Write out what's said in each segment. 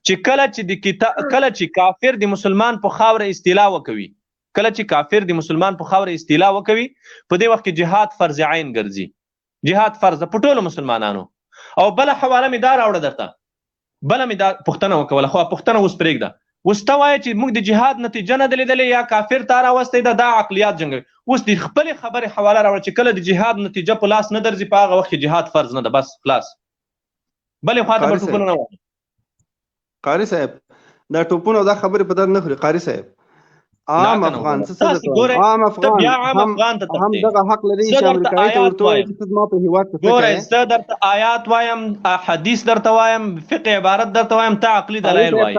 چې کله چې کافر د مسلمان په خاوره استیلا وکوي، کله چې کافر د مسلمان په خاوره استیلا وکوي، په دې وخت کې جهاد فرض عین ګرځي. جهاد فرض په ټولو مسلمانانو. او بل حواله مې دا راوړه درته، بل مې دا پوښتنه وکوله، خو پوښتنه اوس پرېږده. اوس ته وایې چې موږ د جهاد نتیجه نه ده لیدلې یا کافر ته راوستی ده، دا عقلیات جنګوي. اوس د خپلې خبرې حواله راوړه چې کله د جهاد نتیجه په لاس نه درځي، په هغه وخت کې جهاد فرض نه ده، بس خلاص. بلې خوا ته به ټوپونه نه وایي. قاري صاحب دا ټوپونه دا خبرې په در نه خوري. قاري صاحب عام افغان عام افغان هم دغه حق لري چې امریکایي ته ورته وایي چې ما په هیواد کې ګوره زه درته آیات وایم، حدیث درته وایم، فقه عبارت درته وایم، ته عقلي دلایل وایي.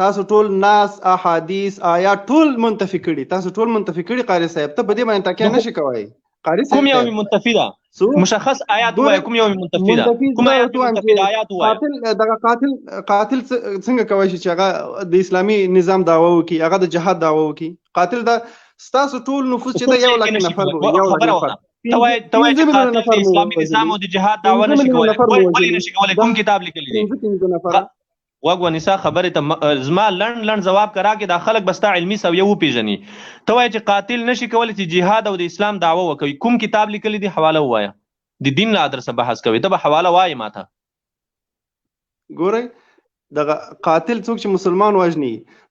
تاسو ټول ناس احادیث آیات ټول منتفي کړي، تاسو ټول منتفي کړي. قاري صاحب ته په دې باندې تکیه نشي کوی. قاري صاحب کوم یو منتفي ده؟ مشخص آیات وایي. کوم یو منتفي ده؟ کوم آیات منتفي ده؟ آیات وایي. دغه قاتل څنګه کوي چې هغه د اسلامي نظام دعوه وکړي، هغه د جهاد دعوه وکړي؟ قاتل دا ستاسو ټول نفوس چې دا 1 لک نفر وي. یو نفر ته وایي چې قاتل د اسلامي نظام او د جهاد دعوه نشي کولای. ولې نشي کولای؟ کوم کتاب لیکلی دی؟ وګ ونیسا خبره ته زما لړن جواب کرا کې دا خلک بستا علمي سویه و پیژني. ته وایي چې قاتل نشي کولای چې جهاد او د اسلام دعوه وکوي. کوم کتاب لیکلی دی؟ حواله وایا. د دین له ادرسه بحث کوي، ته به حواله وایي ماته. ګورئ دغه قاتل څوک چې مسلمان وژني،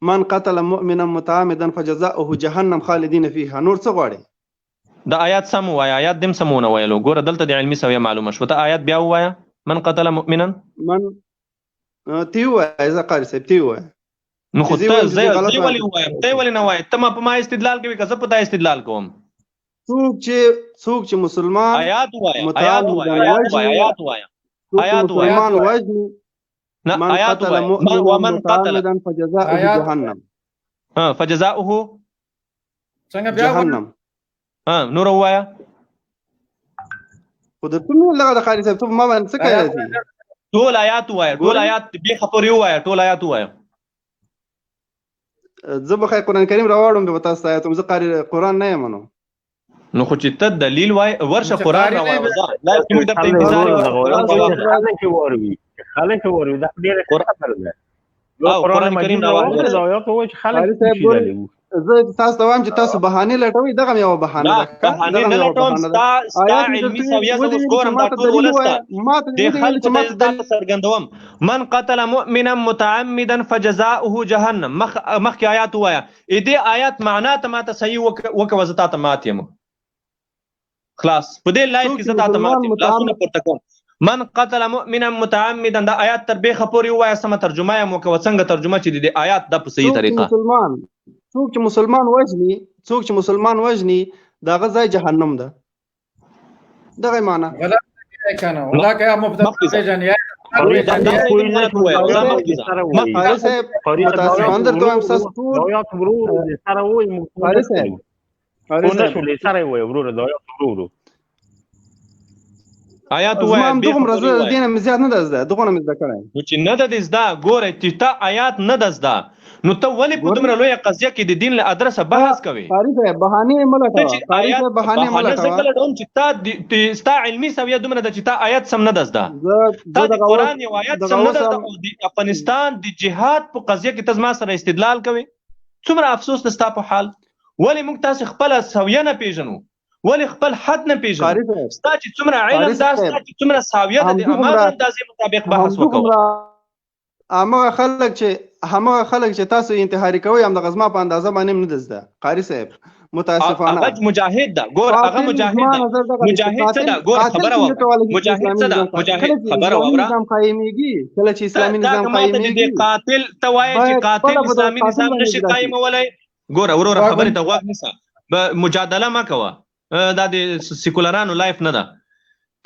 من قتل مؤمنا متعمدا فجزاؤه جهنم خالدین فيها. نور څه غواړي؟ د آیات سم وایا، آیات دم سمونه ویلو. ګوره دلته د علمي سویه معلومه شو. ته آیات بیا وایا. من قتل مؤمنا تیو ایزا قاری صاحب تیو ہے. نو خود ته زه ولی وایم، ته ولی نه وای؟ ته ما په ما استدلال کوي که زه په تا استدلال کوم؟ څوک چې مسلمان آیات وایا، آیات وایا، آیات وایا، آیات وایا، آیات وایا. مسلمان وجني نه آیات وایا. ومن قتل فجزاؤه جهنم. فجزاؤه څنګه بیا جهنم. نور وایا. خود ته نو لږه قاری صاحب ته ما باندې څه کوي؟ ټول آیات وایا، ټول آیات به خبري وایا، ټول آیات وایا. زه به قرآن کریم راوړم به تاسو آیات زه قاری قرآن نه یم نو. نو خو چې ته دلیل وای ورشه قرآن راوړم. لا کوم د انتظار خلک وروي دا ډیره خبره ده. قرآن کریم راوړم دا آیات وای چې خلک زه تاسو ته وایم چې تاسو بهانه لټوي. دغه یو بهانه ده. بهانه نه لټوم. ستا علمي سویه زه اوس ګورم دا ټول ولسته د خلکو ته څرګندوم. من قتل مؤمنا متعمدا فجزاؤه جهنم. مخکې آیات وایا. دې آیات معنا ته ماته صحیح وکوه، زه تاته مات یم. خلاص په دې لایف کې زه تاته مات یم. لاسونه پورته کوم. من قتل مؤمنا متعمدا دا آیات تر بیخه پورې وایا. سمه ترجمه یې وکوه. څنګه ترجمه چې د آیات د په صحیح طریقه. څوک چې مسلمان وژني دغه ځای جهنم ده. دغه معنا غلط کنه ولا که مبتدی جنیا آیات وایم دغه مرزه دینه مزیات نه دزده دغه نه مزده کړای. نو چې نه د زده ګوره چې ته آیات نه دزده نو ته ولې په دومره لویه قضیه کې د دین له ادرسه بحث کوي؟ قاری صاحب بهانه ملټه قاری بهانه ملټه کله ډون چې ستا علمي سویه دومره ده چې تا آیات سم نه دزده. تا د قرآن یو آیات سم نه دزده او د افغانستان د جهاد په قضیه کې ته زما سره استدلال کوي. څومره افسوس ده ستا په حال. ولې موږ تاسو خپله سویه نه پیژنو؟ ولې خپل حد نه پیژنو؟ ستا چې څومره علم ده، ستا چې څومره سویه ده، د هماغه اندازې مطابق بحث وکړو. همغه خلک چې تاسو انتحاري کوئ همدغه زما په اندازه باندې نه دزده. قاري صاحب متاسفانه هغه مجاهد ده. ګور هغه مجاهد ده. مجاهد څه ده؟ ګور خبره وکړه. مجاهد څه ده؟ مجاهد خبره وکړه. نظام قائميږي کله چې اسلامي نظام قائميږي. قاتل ته وایي چې قاتل اسلامي نظام نشي قائمولای. ګور ورور خبره ته غوږ نیسه، مجادله ما کوه. دا د سیکولرانو لایف نه ده.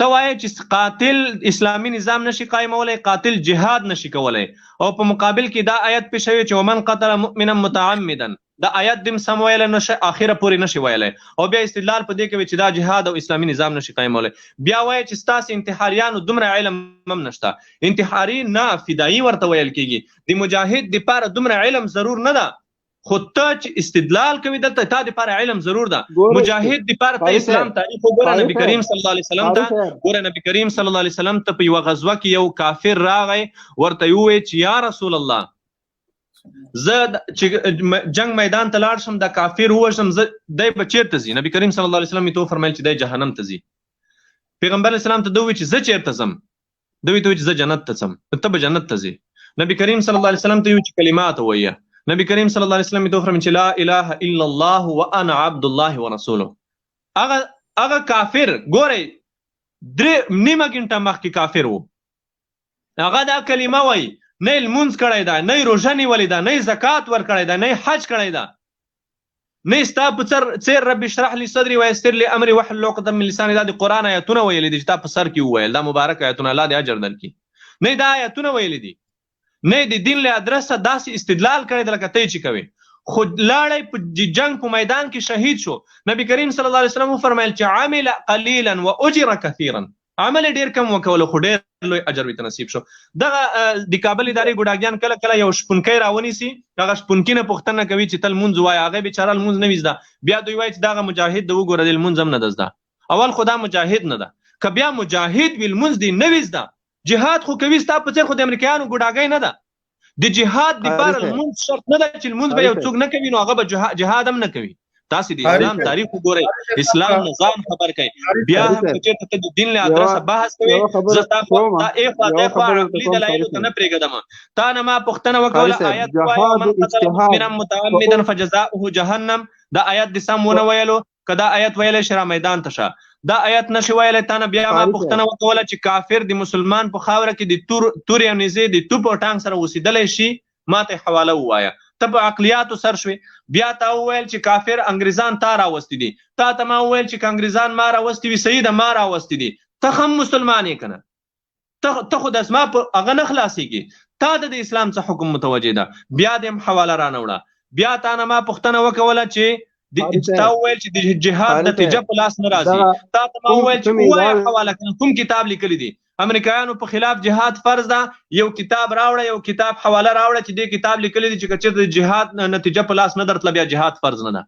ته وایي چې قاتل اسلامي نظام نشي قائمولای، قاتل جهاد نشي کولای. او په مقابل کې دا آیت پیش شوی چې ومن قتل مؤمنا متعمدا. دا آیت دم سم ویل نشي، اخره پورې نشي ویلای. او بیا استدلال په دې کوي چې دا جهاد او اسلامي نظام نشي قائمولای. بیا وایي چې ستاسو انتحاریانو دومره علم هم نشته. انتحاري نه فدایي ورته ویل کیږي. د مجاهد د پاره دومره علم ضرور نه ده خو ته چې استدلال کوي دلته تا دپاره علم ضرور ده مجاهد دپاره ته اسلام تعریف وګوره نبي کریم صلی الله علیه وسلم ته ګوره نبي کریم صلی الله علیه وسلم ته په یوه غزوه کې یو کافر راغی ورته یې وویل چې یا رسول الله زه چې جنگ میدان ته لاړ شم دا کافر ووژنم زه دی به چېرته ځي نبي کریم صلی الله علیه وسلم یې ته وفرمیل چې دی جهنم ته ځي پیغمبر علیه السلام ته ده وویل چې زه چېرته ځم ده ویې ته وویل چې زه جنت ته ځم ته به جنت ته ځې نبي کریم صلی الله علیه وسلم ته وویل چې کلمات ووایه نبی کریم صلی الله علیه وسلم یې فرمایي چې لا اله الا الله وانا عبد الله ورسوله هغه کافر ګورئ نیمه ګنټه مخکې کافر و هغه دا کلمه وایي نه یې لمونځ کړی ده نه یې روژه نیولې ده نه یې زکات ورکړی ده نه یې حج کړی ده نه یې ستا په څېر رب اشرح لي صدري ویسر لي امري واحلل عقدة من لساني دا د قرآن آیتونه ویلي دي چې تا په سر کې وویل دا مبارک آیتونه الله دې اجر درکړي نه یې دا آیتونه ویلي دي نه د دین له ادرسه داسې استدلال کړی لکه ته چې کوي خو لاړی په جنگ په میدان کې شهید شو نبی کریم صلی الله علیه وسلم وفرمایل چې عمل قلیلا واجر کثیرا عمل ډیر کم وکول خو ډیر لوی اجر ورته نصیب شو دغه د کابل ادارې ګوډاګیان کله کله یو شپونکی راونیسي هغه شپونکي نه پوښتنه کوي چې تل لمونځ وایه هغه بیچاره لمونځ نه وي زده بیا دوی وایي چې دغه مجاهد د وګوره دی لمونځ هم نه ده زده اول خو دا مجاهد نه ده که بیا مجاهد وي لمونځ دی نه وي زده جهاد خو کوي ستا په څېر خو د امریکایانو ګوډاګی نه ده د جهاد دپاره لمونځ شرط نه ده چې لمونځ به یو څوک نه کوي نو هغه به جهاد هم نه کوي تاسې د اسلام تاریخ وګورئ اسلام نظام خبر کوي بیا هم که چېرته ته د دین له ادرسه بحث کوي زه ستا خوا عقلي دلایلو ته نه پرېږدم تا نه ما پوښتنه وکوله آیت ووایه من قتل مؤمنا متعمدا فجزاؤه جهنم دا آیت دې سم ونه ویلو که دا آیت ویلی شي را میدان ته شه دا آیت نشي ویلی تا نه بیا ما پوښتنه وکوله چې کافر د مسلمان په خاوره کې د تورې او نیزې د توپ او ټانک سره اوسېدلی شي ما ته حواله ووایه ته په عقلیاتو سر شوې بیا تا وویل چې کافر انګریزان تا راوستي دي تا ته ما وویل چې که انګریزان ما راوستي وي صحیح ده ما راوستي دي ته هم مسلمان یې که نه ته خو داس ما په هغه نه خلاصېږي تا ته د اسلام څه حکم متوجه ده بیا دې هم حواله رانه وړه بیا تا نه ما پوښتنه وکوله چې تا وویل چې د جهاد نتیجه په لاس نه راځي تا ته ما وویل چې ووایه حواله کړه کوم کتاب لیکلی دي امریکایانو په خلاف جهاد فرض ده یو کتاب راوړه یو کتاب حواله راوړه چې دې کتاب لیکلی دي چې که چېرته د جهاد نتیجه په لاس نه درتله بیا جهاد فرض نه ده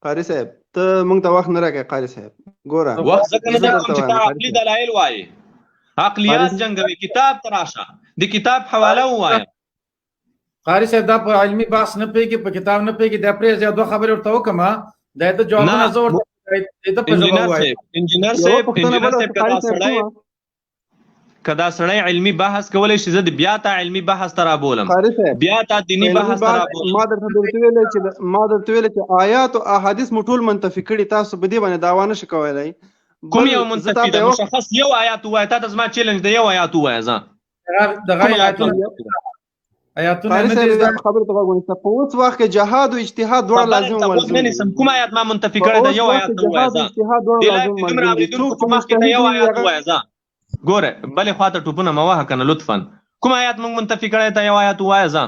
قاري صاحب ته موږ ته وخت نه راکړې قاري صاحب ګوره وخت ځکه نه درکوم چې تا عقلي دلایل وایې عقلیات جنګوي کتاب ته راشه د کتاب حواله ووایه قاری صاحب دا په علمي بحث نه پیږي په کتاب نه پیږي دا پرې دوه خبرې ورته وکړم دا ته جوابونه زور انجینر صاحب کدا سړی علمي بحث کولای شي زه بیا تا علمي بحث ته رابولم بیا تا دینی بحث ته رابولم ما درته ویل چې آیات او احادیث مټول منتفي کړي تاسو به دې باندې دعوا نشئ کولای کوم یو منتفي ده مشخص یو آیات وایي تا ته زما چیلنج دی یو آیات وایي زه دغه آیاتونه نه دي خبره ته وګورئ په اوس وخت کې جهاد او اجتهاد دواړه لازم ولزم کوم آیات ما منتفي کړی ده یو آیات وایي زه اجتهاد دواړه لازم ولزم مخکې ته یو آیات وایي زه ګوره بلې خواته ټوپونه مه وهه که نه لطفا کوم آیات موږ منتفي کړی ته یو آیات ووایه زه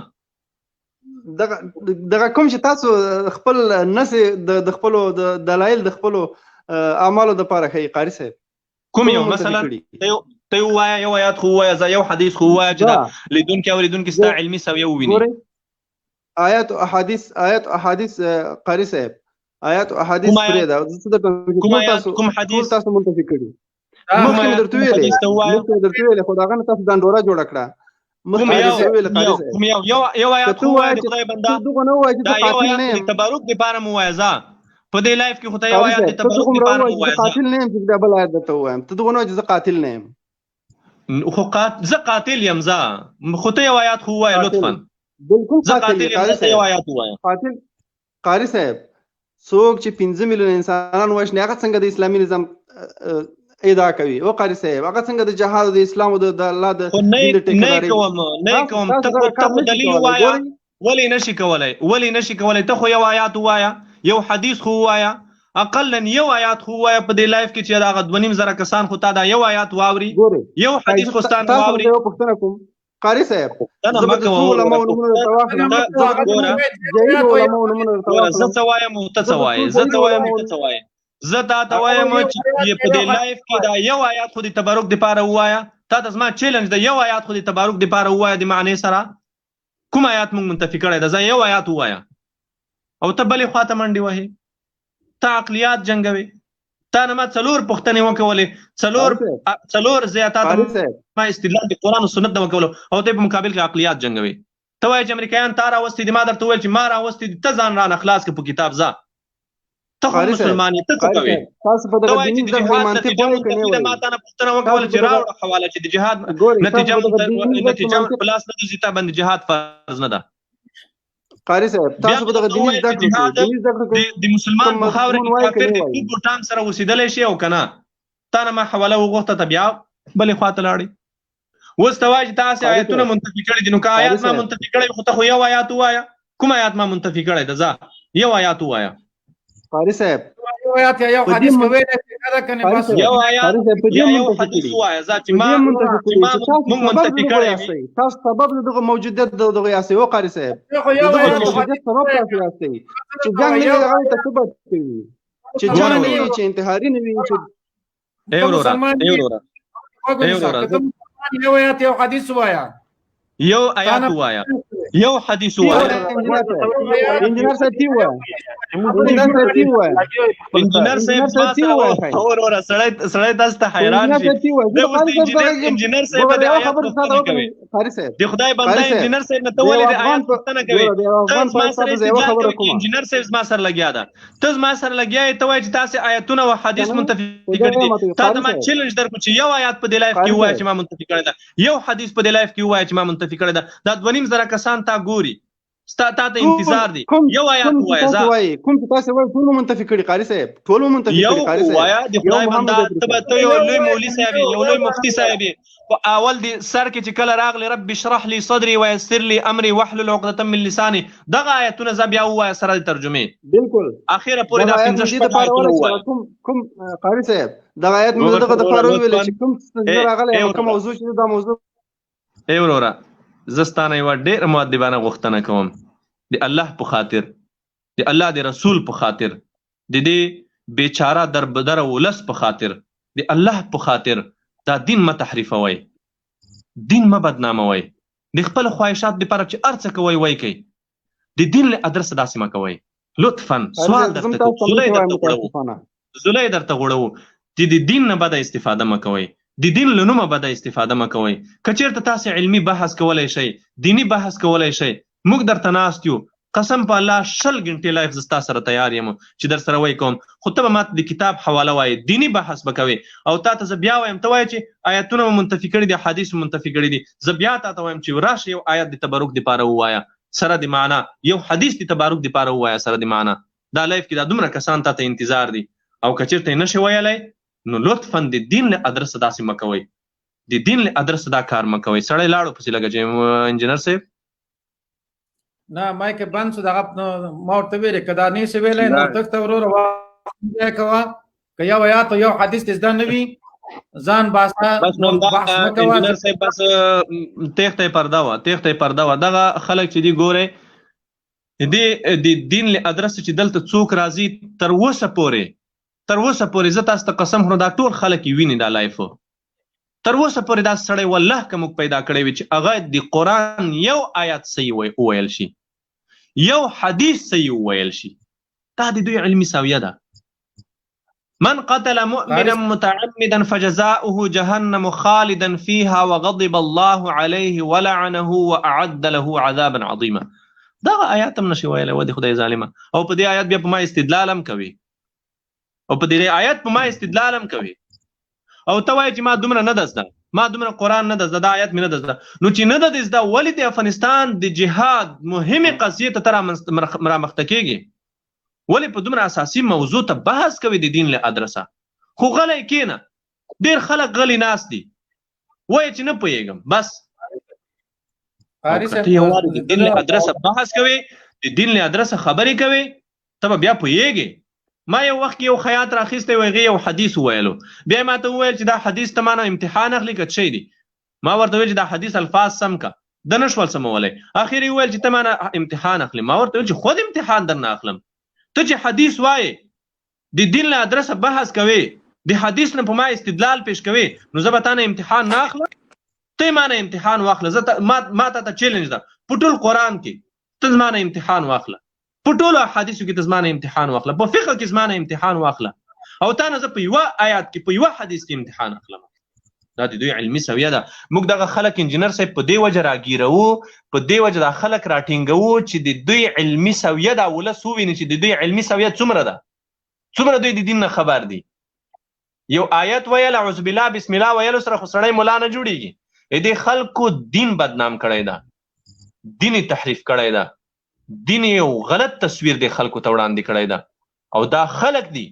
دغه کوم چې تاسو خپل نسې د خپلو دلایل د خپلو اعمالو دپاره ښیي قاري صاحب کوم یو مثلا ته ووایه یو آیات خو ووایه زه یو حدیث خو ووایه چې دا لیدونکي اورېدونکي ستا علمي سویه وویني آیات او احادیث قاري صاحب آیات او احادیث پرېږده کوم حدیث تاسو منتفي کړي مخکې درته ویلې خو د هغه نه تاسو ډنډوره جوړه کړه کوم یو آیات خو ووایه د خدای بنده دا یو آیات د تبرک دپاره مو ووایه زه په دې لایف کې خو ته یو آیات د تبرک دپاره مو ووایه قاتل نه یم چې دا بل آیات درته ووایم ته دغه نه وایې چې زه قاتل نه یم خو زه قاتل یم زه خو ته یو آیات خو ووایه لطفا زه قاتل یم زه یو آیات ووایه قاري صاحب څوک چې 15 میلیون انسانان وژني هغه څنګه د اسلامي نظام ادعا کوي او قاری صاحب هغه څنګه د جهاد او د اسلام او د الله د نه کوم ته دلیل وایا ولی نشي کولای ته خو یو آیات وایا یو حدیث خو وایا اقلا یو آیات خو وایا په دې لایف کې چې هغه 2.5 زره کسان خو تا دا یو آیات واوري یو حدیث خو ستان واوري قاری صاحب زه تا ته وایم چې په دې لایف کې دا یو آیات خو د تبرک دپاره ووایه تا ته زما چیلنج ده یو آیات خو د تبرک دپاره ووایه د معنی سره کوم آیات موږ منتفي کړی ده؟ زه یو آیات ووایا او ته بلې خواته منډې وهې، ته عقلیات جنګوې، تا نه ما 4 پوښتنې وکولې، 4 زیاتات ما استدلال د قرآن او سنت نه وکولو او ته په مقابل کې عقلیات جنګوې. ته وایې چې امریکایان تا راوستي دي، ما درته وویل چې ما راوستي دي، ته ځان رانه خلاص کړه په کتاب ځه. ته خو مسلمان یې، ته څه کوې؟ ته وایې چې د جهاد نتیجه منتفي ده، ما تا نه پوښتنه وکوله چې راوړه حواله چې د جهاد نتیجه په لاس نه درځي، تا باندې جهاد فرض نه ده. قاری صاحب تاسو به دغه دیني زده کړو د مسلمان په خاوره کې کافر د ټول بوټان سره اوسېدلی شي او که نه، تا نه ما حواله وغوښته، ته بیا بلې خواته لاړې. اوس ته وایې چې تاسې آیتونه منتفي کړي دي، نو که آیات ما منتفي کړی خو ته خو یو آیات ووایه. کوم آیات ما منتفي کړی ده؟ ځه یو آیات ووایه. قاری صاحب یو آیات یا یو حدیث کوي دا کنه بس یو آیات یا یو حدیث ووایه ځه چې ما موږ منتفي کړی وي. تاسو سبب دغه موجودیت دغه یاستئ. او قاری صاحب دغه موجودیت سبب تاسو یاستئ چې جنګ نه هغه ته ثبت کوي، چې جنګ نه وي، چې انتحاري نه وي، چې یو آیات یو حدیث وایا، یو آیات وایا، یو حدیث وایا. انجینر صاحب تی وایا، انجینر صاحب اور سړی تاسو ته حیران شي. انجینر صاحب د آیات پوښتنه کوي. د خدای بنده انجینر صاحب نه ته ولې د آیات پوښتنه کوي؟ ته ما سره استدلال کوي، انجینر صاحب ما سره لګیا ده، ته ما سره لګیا یې، ته وایې چې تاسې آیتونه او حدیث منتفي کړي دي. تا ته ما چیلنج درکړو چې یو آیات په دې لایف کې ووایه چې ما منتفي کړی ده، یو حدیث په دې لایف کې ووایه چې ما منتفي کړی ده. دا 2.5 کسان تا ګوري، ستا ته انتظار دی. یو آیات ووایه ځه. کوم چې تاسو وایي ټول منتفي کړي قاری صاحب، ټول منتفي کړي قاری صاحب. یو وایه د خدای بنده، ته یو لوی مولوي صاحب یې، یو لوی مفتي صاحب یې، په اول د سر کې چې کله راغلی رب اشرح لي صدري ويسر لي امري واحلل عقدة من لساني، دغه آیتونه زه بیا ووایه سره د ترجمې بالکل اخیره پورې دا 15 آیتونه ووایه. کوم قاری صاحب دغه آیت موږ دغه د فارو ویل چې کوم څه راغلی او کوم موضوع چې دا موضوع ای وروره زه ستانه یوه ډېره مؤدبانه غوښتنه کوم، د الله په خاطر، د الله د رسول په خاطر، د دې بیچاره دربدره ولس په خاطر، د الله په خاطر دا دین مه تحریفوئ، دین مه بدناموئ، د خپل خواهشات دپاره چې هر څه کوئ وایي کوئ، د دین له ادرسه داسې مه کوئ. لطفا سوال درته کوو، زولی درته غوړوو، د دین نه بده استفاده مه کوئ، د دین له نومه بده استفاده مه کوئ. که چېرته تاسې علمي بحث کولی شئ، دیني بحث کولی شئ، موږ درته ناست یو، قسم په الله 20 غنټې لایف زه ستا سره تیار یم چې در سره وایي کوم، خو ته به ماته د کتاب حواله وایې، دیني بحث به کوې او تا ته زه بیا وایم، ته وایې چې آیتونه مو منتفي کړي دي، حدیث مو منتفي کړي دي، زه بیا تا ته وایم چې راشه یو آیت د تبرک دپاره ووایه سره د معنا، یو حدیث د تبرک دپاره ووایه سره د معنا. دا لایف کې دا دومره کسان تا ته انتظار دي او که چېرته یې نشي ویلی نو لطفا د دین له ادرسه داسې مه کوئ، د دین له ادرسه دا کار مه کوئ. سړی لاړو پسې لګه چې انجینر صاحب نه مایک بند شو، دغه ما ورته ویلې که دا نه شي ویلی نو تخته وروره وایه کوه، که یو آیات او یو حدیث دې زده نه وي ځان باسه بس نو دا انجینر صاحب بس تیښته پرده وه، تیښته پرده وه. دغه خلک چې دي ګورئ د دین له ادرسه چې دلته څوک راځي تر اوسه پورې زه تاسو ته قسم خورم دا ټول خلک یې ویني دا لایف تر اوسه پورې دا سړی والله که موږ پیدا کړی وي چې هغه د قرآن یو آیات صحیح وویل شي، یو حدیث صحیح وویل شي، دا د دوی علمي ساویه ده. من قتل مؤمنا متعمدا فجزاؤه جهنم خالدا فيها وغضب الله عليه ولعنه واعد له عذابا عظيما. دغه آیات هم نشي ویلی و د خدای ظالمه، او په دې آیات بیا په ما استدلال هم کوي، او په دې آیات په ما استدلال هم کوي، او ته وایې چې ما دومره نه ده زده، ما دومره قرآن نه ده زده، دا آیات مې نه ده زده. نو چې نه ده دې زده ولې د افغانستان د جهاد مهمې قضیې ته ته رامخته کېږي؟ ولې په دومره اساسي موضوع ته بحث کوي د دین له ادرسه؟ خو غلی کېنه، ډېر خلک غلی ناست دي، وایي چې نه پوهېږم بس. او که ته یوازې د دین له ادرسه بحث کوې، د دین له ادرسه خبرې کوې، ته به بیا پوهېږې. ما یو وخت یو خیاط راخیستی و، هغې یو حدیث وویلو، بیا یې ما ته وویل چې دا حدیث ته ما نه امتحان اخلي که څه دی؟ ما ورته ویل چې دا حدیث الفاظ سم که، ده نه شول سمولی. اخر یې وویل چې ته ما نه امتحان اخلي. ما ورته ویل چې خود امتحان در نه اخلم، ته چې حدیث وایې، د دین له ادرسه بحث کوې، د حدیث نه په ما استدلال پیش کوې، نو زه به تا نه امتحان نه اخلم؟ ته مانه امتحان واخله، زه ما ته چیلنج ده په ټول قرآن کې ته زمانه امتحان واخله، په ټول احادیثو کې ته زمانه امتحان واخله، په فقه کې زمانه امتحان واخله، او تا نه زه په یوه آیات کې په یوه حدیث کې امتحان اخلم. دا د دوی علمي سویه ده. موږ دغه خلک انجینر صاحب په دې وجه راګیرو، په دې وجه دا خلک راټینګوو چې د دوی علمي سویه دا ولس وویني چې د دوی علمي سویه څومره ده، څومره دوی د دین نه خبر دي. یو آیت ویل اعوذ بالله بسم الله ویلو سره خو سړی مولا نه جوړیږي. دې خلکو دین بدنام کړی ده، دین تحریف کړی ده، دین یو غلط تصویر د خلکو ته وړاندې کړی ده، او دا خلک دي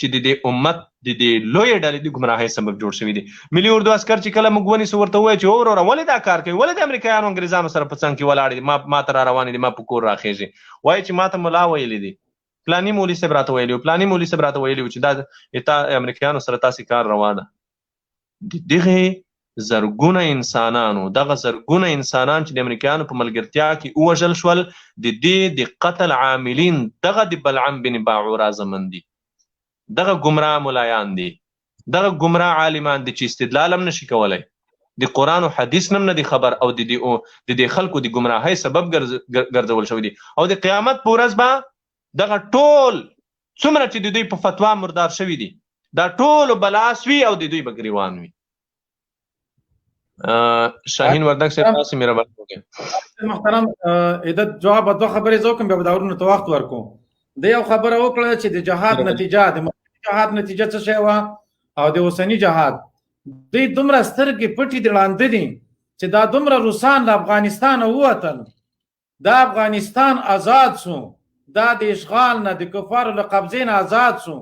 چې د دې امت د دې لوی ډلې د ګمراهۍ سبب جوړ شوي دي. ملي اردو عسکر چې کله موږ ونیسو ورته ووایو چې وروره ولې دا کار کوي، ولې د امریکایانو انګریزانو سره په څنګ کې ولاړ دي، ما ته را روانې دي، ما په کور راخېږي، وایي چې ما ته ملا ویلي دي، پلاني مولي صاحب راته ویلي و، پلاني مولي صاحب راته ویلي و چې دا امریکایانو سره تاسې کار روا ده. د دغې زرګونه انسانانو، دغه زرګونه انسانان چې د امریکایانو په ملګرتیا کې ووژل شول، د دې د قتل عاملین دغه د بلعم بن باعوره زمن دي، دغه گمراه ملایان دي، دغه گمراه عالمان دي چې استدلال هم نشي کولای، د قرآن او حدیث هم نه دي خبر، او د دې خلکو د گمراهۍ سبب ګرځول شوی دي. او د قیامت په ورځ به دغه ټول څومره چې د دوی په فتوا مردار شوي دي دا ټول بلاس وي او د دوی به ګریوان وي. شاهین وردک صاحب تاسو مهرباني وکړئ. محترم عدت جواب دوه خبرې زو کوم به داورونو ته وخت ورکو. د یو خبره وکړه چې د جهاد نتیجه د جهاد نتیجه څه شی وه، او د اوسني جهاد دوی دومره سترګې پټې دي ړانده دي چې دا دومره روسان له افغانستانه ووتل، دا افغانستان آزاد سو، دا د اشغال نه د کفارو له قبضې نه آزاد سو،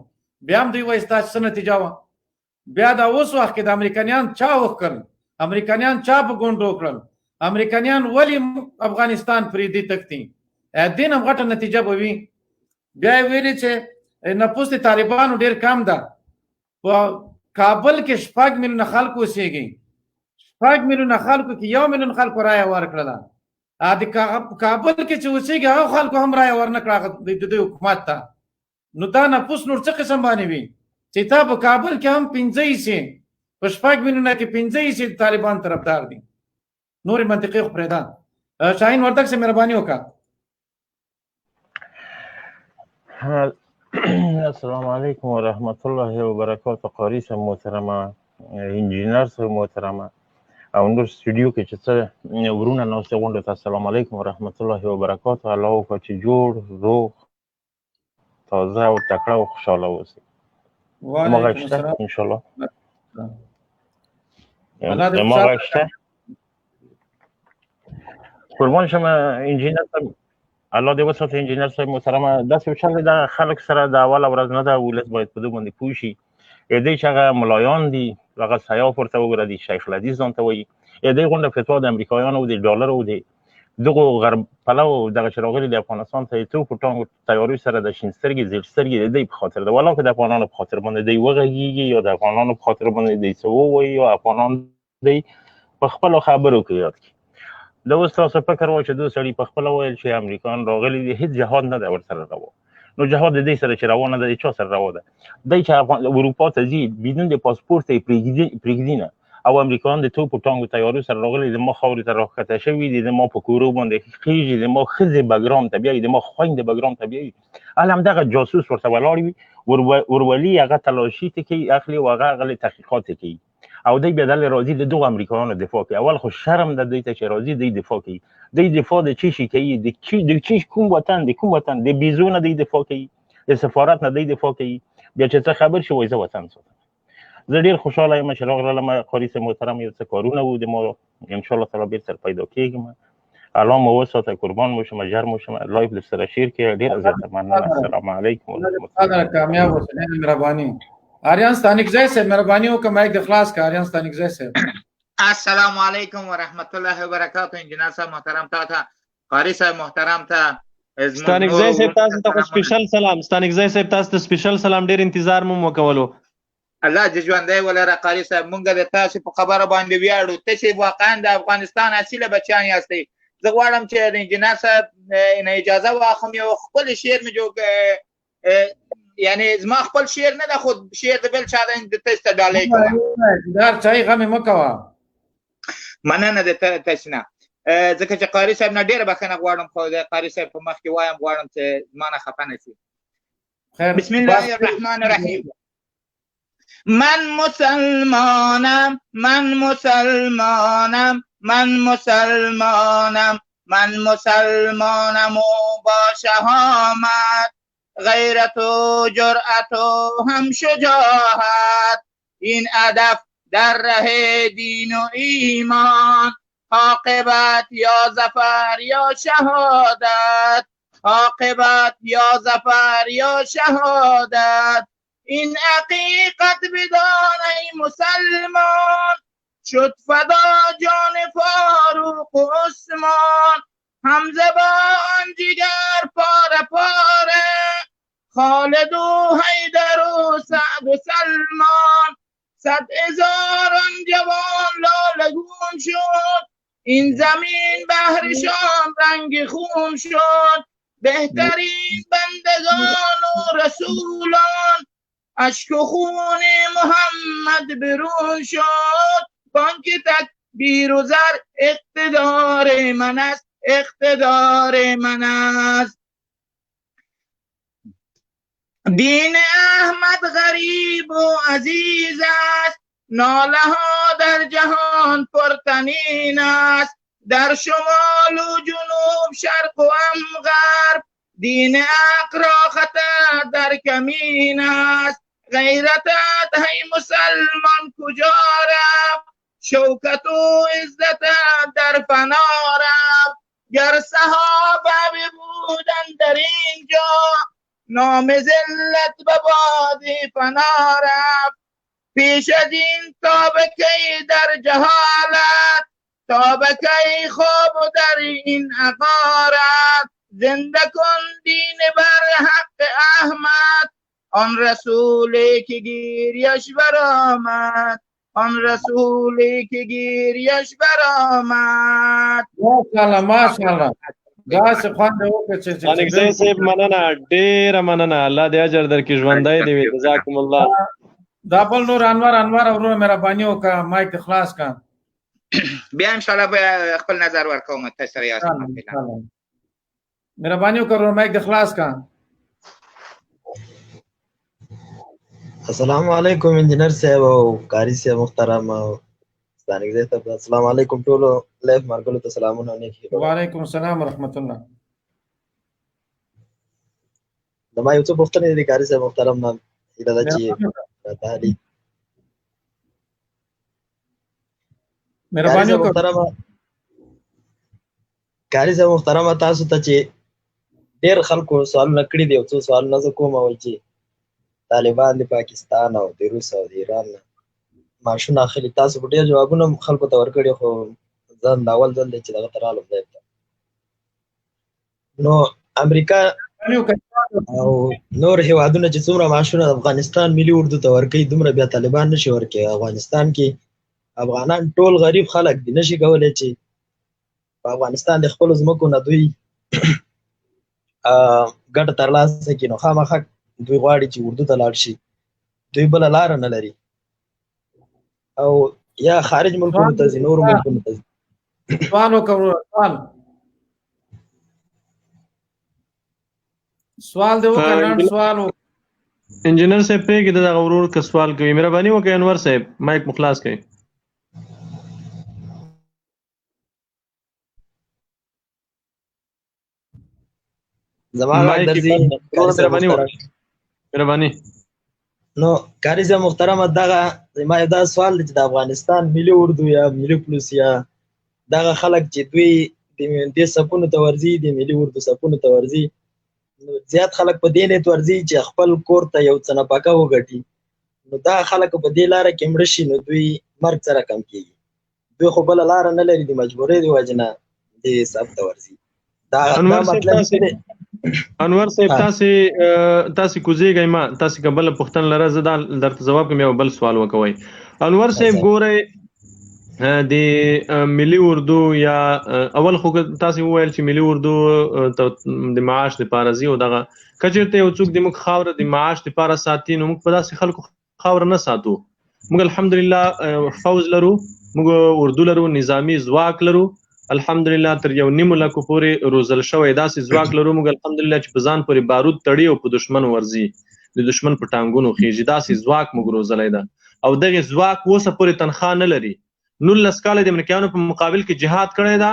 بیا هم دوی وایي ستاسو څه نتیجه وه. بیا دا اوس وخت کې د امریکایان چا وکړل، امریکایان چا په ګونډ وکړل، امریکایان ولې افغانستان پرېږدي تښتي، دین هم غټه نتیجه به وي. بیا یې ویلي چې نفوس د طالبانو ډېر کم ده، په کابل کې 6 میلیونه خلک اوسېږي، 6 میلیونه خلکو کې 1 میلیون خلکو رایه ورکړله، د کابل کې چې اوسېږي هغو خلکو هم رایه ورنه کړه د دوی حکومت ته. نو دا نفوس نور څه قسم باندې وي چې تا په کابل کې هم 15 حصې، په 6 میلیونه کې 15 حصې د طالبان طرفدار دي، نورې منطقې خو پرېږده. شاهین وردک صاحب مهرباني وکړه. السلام علیکم و رحمت الله و برکاته. قاری صاحب محترمه، انجینر صاحب محترمه، او نور استودیو کې چې څه ورونه ناستې غونډو ته السلام علیکم و رحمت الله و برکاته. الله وکړه چې جوړ، روغ، تازه او تکړه او خوشحاله اوسئ. موږ شته انشاءالله. موږ شته. قربان شم انجینر صاحب، الله دې وساتي. انجینر صاحب محترمه، داسې وچلې د خلک سره د اوله ورځ نه ده، ولس باید په دې باندې پوه شي. دې چې هغه ملایان دي، هغه سیاف ورته وګوره، د شیخ الحدیث ځان ته وایي، دې غونډه فتوا د امریکایانو او د ډالر او د دغو غرب پلو دغه چې راغلي د افغانستان ته یې توپ ټانګ تیاري سره د شین سترګې زیړ سترګې د دوی په خاطر ده، ولا که د افغانانو په خاطر باندې دوی وغږېږي یا د افغانانو په خاطر باندې دوی څه ووایي یا افغانان دوی په خپلو خبرو کې یاد کړي. دا اوس تاسو فکر وایي چې دوی سړي په خپله ویل چې امریکایان راغلي دي، هېڅ جهاد نه ده ورسره روا. نو جهاد د دې سره چې روانه ده د چا سره روا ده؟ دی چې اروپا ته ځي بدون د پاسپورت یې پرېږدي نه، او امریکایان د توپو ټانګو تیارو سره راغلي، د ما خاورې ته راښکته شوي دي، د ما په کورو باندې خېږي، د ما ښځې بګرام ته بیایي، د ما خویندې بګرام ته بیایي، هله همدغه جاسوس ورته ولاړ وي، ورولي هغه تلاشي ته کوي، اخلي او هغه هغه تحقیقات کوي، او دی بیا دلې راځي د دغو امریکایانو دفاع کوي. اول خو شرم ده دوی ته چې راځي دی دفاع کوي. دی دفاع د چی شي کوي؟ د چی کوم وطن، د کوم وطن؟ د بیزو نه دی دفاع کوي، د سفارت نه دی دفاع کوي. بیا چې څه خبر شي وایي زه وطن ساتم. زه ډېر خوشحاله یم چې راغلم. قاري صاحب محترم، یو څه کارونه وو د ما، انشاءالله تعالی بېرته پیدا کېږم. الله مو وساته، قربان مو شم، ژر مو شم. لایف در سره شیر کړئ، ډېر زیاته مننه. السلام علیکم ورحمت الله. کامیاب اوسئ، مهرباني. آریان ستانکزی صاحب مهرباني وکړه، مایک د خلاص کړه. آریان ستانکزی صاحب. السلام علیکم و رحمت الله و برکاته. انجینر صاحب محترم ته، قاری صاحب محترم ته، ستانکزی صاحب تاسو ته سپیشل سلام. ستانکزی صاحب تاسو ته سپیشل سلام، ډېر انتظار مو وکولو. الله دې ژوندی ولره. قاری صاحب مونږ د تاسو په خبره باندې ویاړو، تاسو واقعا د افغانستان اصیله بچیان یاستئ. زه غواړم چې د انجینر صاحب اجازه واخلم، یو خپل شعر مې جوړ، یعنی زما خپل شعر نه ده، خو شعر د بل چا د تاسو ته ډالۍ کوم. دا چای غم مه کوه. مننه د تاسو نه. ځکه چې قاري صاحب نه ډېره بخښنه غواړم، خو د قاري صاحب په مخ کې وایم غواړم چې زما نه خفه نه شي. بسم الله الرحمن الرحیم. من مسلمانم، من مسلمانم، من مسلمانم، من مسلمانم و با شهامت، غیرت و جرأت و هم شجاعت، این هدف در ره دین و ایمان، عاقبت یا ظفر یا شهادت، عاقبت یا ظفر یا شهادت. این حقیقت بدان ای مسلمان، شد فدا جان فاروق و عثمان، حمزه با آن جگر پاره پاره، خالد و حیدر و سعد و سلمان، 100,000 جوان لالگون شد، این زمین بهرشان رنگ خون شد، بهترین بندگان و رسولان، اشک و خون محمد برون شد، بانک تکبیر و زر اقتدار من است، اقتدار من است. دین احمد غریب و عزیز است، ناله ها در جهان پرتنین است، در شمال و جنوب شرق و غرب، دین حق را خطر در کمین است. غیرتت ای مسلمان کجا رفت، شوکت و عزتت در فنا رفت، گر صحابه بودن در اینجا، نام ذلت به باد فنا رفت. پیش از این تا به کی در جهالت، تا به کی خواب در این عقارت، زنده کن دین بر حق احمد، آن رسولی که گیریش برآمد، آن رسولی که گیریش برآمد. ماشاءالله ماشاءالله. داسې خوند وکړه چې انګزی صاحب مننه، ډېره مننه، الله دې اجر درکړي، ژوندی دې وي، جزاکم الله. دا بل نور انوار ورونه مهرباني وکړه، مایک خلاص کړه. بیا ان شاء الله به خپل نظر ورکوم. تاسو سره یاست، مهرباني وکړه، مایک خلاص کړه. السلام علیکم انجینر صاحب او قاری صاحب محترم او ستانګزی صاحب، السلام علیکم ټولو لایف مارګلو ته سلامونه نیکی. وعلیکم السلام ورحمت الله. زما یو څه پوښتنې دي قاری صاحب محترم نه هیله ده چې راته دي. مهرباني وکړه قاری صاحب محترم، تاسو ته چې ډېر خلکو سوالونه کړي دي، یو څو سوالونه زه کوم وایي چې طالبان د پاکستان او د روس او د ایران معاشونه اخلي. تاسو په ډېر جوابونه خلکو ته ورکړي، خو ځان د اول ځل دی چې دغه ته رالم ځای ته. نو امریکا او نور هېوادونه چې څومره معاشونه د افغانستان ملي اردو ته ورکوي، دومره بیا طالبان نشي ورکوي. افغانستان کې افغانان ټول غریب خلک دي، نشي کولی چې په افغانستان د خپلو ځمکو نه دوی ګټه ترلاسه کړي. نو خامخا دوی غواړي چې اردو ته لاړ شي، دوی بله لاره نه لري، او یا خارج ملکونو ته ځي، نورو ملکونو ته ځي. سوال وکړه، سوال دی وکړه، سوال انجینر صاحب پرېږدي د دغه ورور که سوال کوي. مهرباني وکړئ انور صاحب، مایک مو خلاص کړئ. مهرباني. نو قاری صاحب محترمه، دغه زما یو دا سوال دی چې د افغانستان ملي اردو یا ملي پولیس یا دغه خلک چې دوی د دې صفونو ته ورځي، د ملي اردو صفونو ته ورځي، نو زیات خلک په دې نیت ورځي چې خپل کور ته یو څه نفقه وګټي. نو دا خلک په دې لاره کې مړه شي، نو دوی مرګ سره کم کېږي. دوی خو بله لاره نه لري، د مجبورۍ د وجې نه دې صف ته ورځي. دا مطلب انور صاحب تاسې کوزیږئ، ما تاسې که بله پوښتنه لره زه دا درته ځواب کوم، یو بل سوال وکوئ. انور صاحب ګورئ، د ملي اردو یا اول خو تاسې وویل چې ملي اردو د معاش دپاره ځي، او دغه که چېرته یو څوک د موږ خاوره د معاش دپاره ساتي، نو موږ په داسې خلکو خاوره نه ساتو. موږ الحمدلله فوز لرو، موږ اردو لرو، نظامی ځواک لرو، الحمدلله تر 1.5 لک پورې روزل شوی داسې ځواک لرو موږ الحمدلله چې په ځان پورې بارود تړي او په دشمن ورځي، د دشمن په ټانګونو خېږي، داسې ځواک موږ روزلی ده. او دغه ځواک اوسه پورې تنخواه نه لري. 19 کاله د امریکایانو په مقابل کې جهاد کړی ده،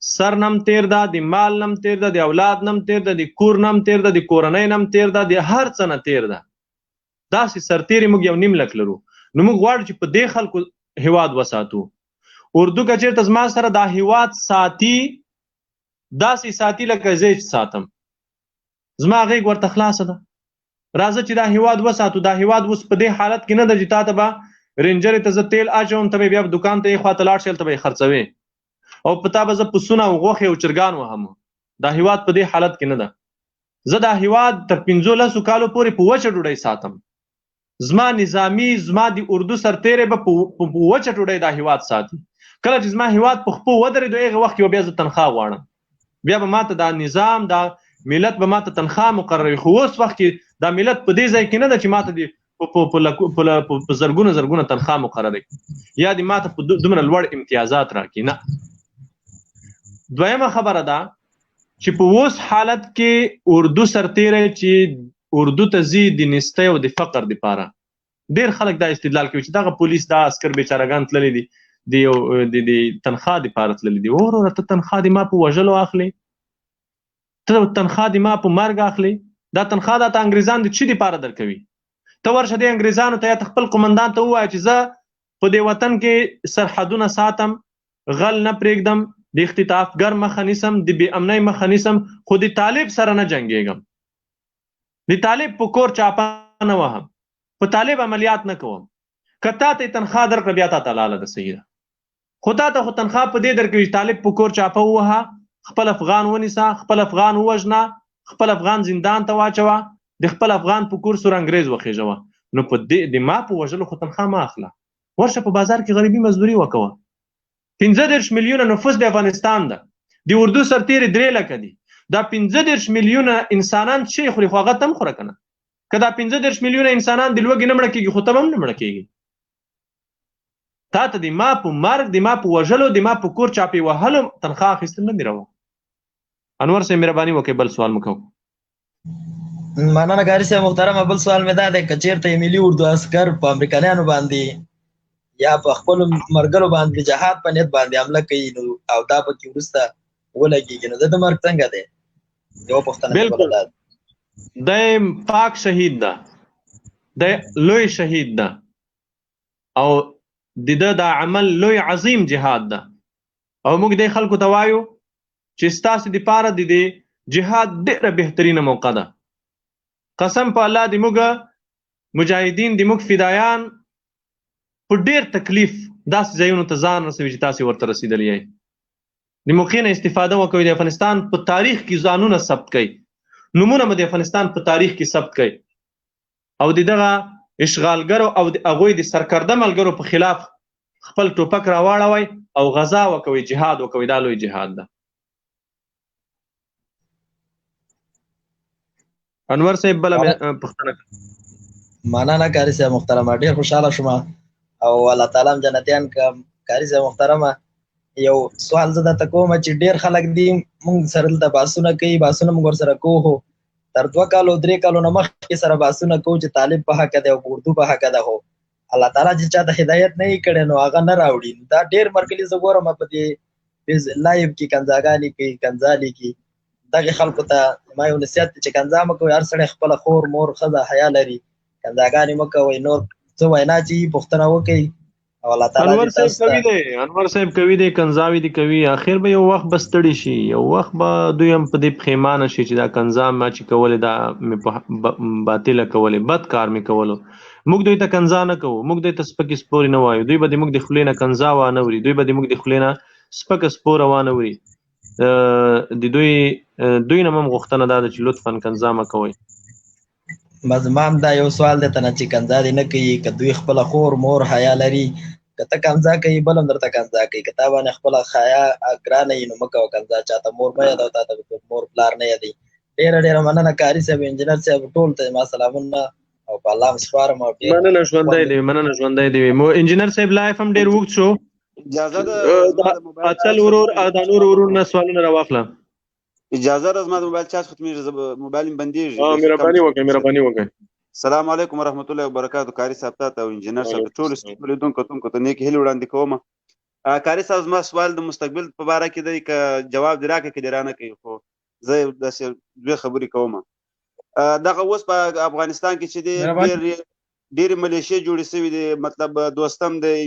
سر نم تیر ده، د مال نم تیر ده، د اولاد نم تیر ده، د کور نم تیر ده، د کورنۍ نم تیر ده، د هر څه نه تیر ده. داسې سرتیري موږ 1.5 لک لرو. نو موږ غواړو چې په دې خلکو هیواد وساتو. اردو که چېرته زما سره دا هیواد ساتي، داسې ساتي لکه زه چې ساتم، زما غېږ ورته خلاصه ده. راځه چې دا هیواد وساتو. دا هیواد اوس په دې حالت کې نه ده چې تا ته به رینجرې ته زه تیل اچوم، ته به بیا دکان ته یې خواته لاړ شې، هلته به یې خرڅوې او په تا به زه پسونه او غوښې او چرګان وهم. دا هیواد په دې حالت کې نه ده. زه دا هیواد تر 15 کالو پورې په وچه ډوډۍ ساتم. زما نظامی، زما د اردو سرتیری به په وچه ډوډۍ دا هیواد ساتي. کله چې زما هیواد په خپو ودرېدو هغه وخت کې بیا زه تنخواه غواړم، بیا به ماته دا نظام، دا ملت به ماته تنخواه مقرروي. خو اوس وخت کې دا ملت په دې ځای کې نه ده چې ماته په زرګونه تنخواه مقرروي یا د ماته په دومره لوړ امتیازات راکړي. نه. دویمه خبره ده چې په اوس حالت کې اردو سرتیری چې اردو ته ځي د نستۍ او د فقر دپاره، ډېر خلک دا استدلال کوي چې دغه پولیس دا عسکر بیچارهګان تللي دي د تنخواه دپاره تللي دي. وروره ته تنخواه د ما په وژلو اخلي، ته تنخواه د ما په مرګ اخلي. دا تنخواه دا ته انګریزان د څه دپاره درکوي؟ ته ورشه د انګریزانو ته یا ته خپل قمندان ته ووایه چې زه په دې وطن کې سرحدونه ساتم، غل نه پرېږدم، د اختطافګر مخه نیسم، د بې امنۍ مخه نیسم، خو د طالب سره نه جنګېږم، د طالب په کور چاپه نه وهم، په طالب عملیات نه کوم. که تا ته یې تنخواه درکړه بیا تا ته لاله ده، صحیح ده. خو تا ته خو تنخواه په دې درکوي چې طالب په کور چاپه ووهه، خپل افغان ونیسه، خپل افغان ووژنه، خپل افغان زندان ته واچوه، د خپل افغان په کور سور انګریز وخېژوه. نو په دې د ما په وژلو خو تنخواه مه اخله. ورشه په بازار کې غریبي مزدوري وکوه. 15 میلیونه نفوس د افغانستان ده، د اردو سرتیري 3 لکه دي. دا 15 میلیونه انسانان چې خوري خو هغه ته هم خوره که نه. که دا 15 میلیونه انسانان د لوږې نه مړه کېږي خو ته به هم نه مړه کېږي. تا ته د ما په مرګ، د ما په وژلو، د ما په کور چاپې وهلو تنخواه اخیستل نه دي روا. انور صاحب مهرباني وکړئ بل سوال مو کوو. مننه قاري صاحب محترمه. بل سوال مې دا دی که چېرته ملي اردو عسکر په امریکایانو باندې یا په خپلو ملګرو باندې جهاد په نیت باندې حمله کوي نو او دا پکې وروسته ولګېږي نو د مرګ څنګه دی؟ یوه پوښتنه دی پاک شهید ده، دی لوی شهید ده او د ده دا عمل لوی عظیم جهاد ده او موږ دې خلکو ته وایو چې ستاسې دپاره د دې جهاد ډېره بهترینه موقع ده. قسم په الله د موږ مجاهدین، د موږ فدایان په ډېر تکلیف داسې ځایونو ته ځان رسوي چې تاسې ورته رسېدلی یئ. د موقع نه استفاده وکوئ، د افغانستان په تاریخ کې ځانونه ثبت کوئ، نومونه به د افغانستان په تاریخ کې ثبت کوئ او د دغه اشغالګرو او د هغوی د سرکرده ملګرو په خلاف خپل ټوپک راواړوئ او غزا وکوئ، جهاد وکوئ. دا لوی جهاد ده. انور صاحب بله پوښتنه. مننه قاري صاحب محترمه، ډېر خوشحاله شوم او الله تعالی هم جنتیان کړم. قاري صاحب محترمه یو سوال زه درته کوم چې ډېر خلک دي موږ سره دلته بحثونه کوي، بحثونه موږ ورسره کوو، تر 2 کالو 3 کالو نه مخکې سره بحثونه کوو چې طالب په حقه دی او اردو په حقه ده، خو الله تعالی چې چاته هدایت نه یې کړی نو هغه نه راوړي. دا ډېر مرکلي زه ګورم په دې لایو کې کنځاګانې کوي، کنځالې کوي. دغه خلکو ته ما یو نصیحت دی چې کنځا مه کوئ، هر سړی خپله خور مور ښځه حیا لري، کنځاګانې مه کوئ، نور څه وینا چې پوښتنه وکړئ او الله تعالی انور صاحب کوي دی کنځاوي دي کوي، اخر به یو وخت به ستړي شي، یو وخت به دوی هم په دې پښیمانه شي چې دا کنځا ما چې کولې دا مې باطله کولې، بد کار مې کولو. موږ دوی ته کنځا نه کوو، موږ دوی ته سپکې سپورې نه وایو، دوی به د موږ د خولې نه کنځا وانه وړي، دوی به د موږ د خولې نه سپکه سپوره وانه وړي. د دوی نه هم غوښتنه دا ده چې لطفا کنځا مه کوئ. زما هم دا یو سوال دی ته چې کنځا دې نه کوي، که دوی خپله خور مور حیا لري، که ته کنځا کوي بل هم درته کنځا کوي، که تا باندې خپله حیا ګرانه وي نو مه کوه کنځا، چاته مور مه یادوه، تا ته مور پلار نه یادوي. ډېره ډېره مننه قاري صاحب، انجینر صاحب، ټول ته ما سلامونه او په الله م سپارم. مننه ژوندی دی، مننه ژوندی دی. انجینر صاحب لایف هم ډېر اوږد شو اجازه ده اصل ورور د نور ورونو سوالونه راواخله. اجازه ده زما د موبایل چارج ختمیږي، موبایل مې بندېږي. مهرباني وکړئ. السلام علیکم ورحمت الله وبرکاتو. قاري صاحب ته او انجینر صاحب ټول لیدونکو ته نیک هیلې وړاندې کوم. قاري صاحب زما سوال د مستقبل په باره کې دی، که جواب دې راکړي که دې رانه کوي، خو زه داسې دوې خبرې کوم. دغه اوس په افغانستان کې چې دی ډېرې ملیشې جوړې شوي دي، مطلب دوستم دی،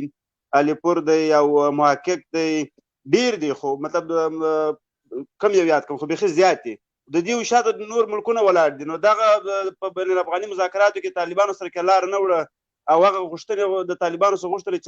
الیپور دی او محقق دی، ډېر دی، خو مطلب کم یو یاد کړم خو بیخي زیات دي. د دې شاته نور ملکونه ولاړ دي. نو دغه په بین الافغاني مذاکراتو کې طالبانو سره کې لار نه وړه او هغه غوښتنې د طالبانو څخه غوښتلې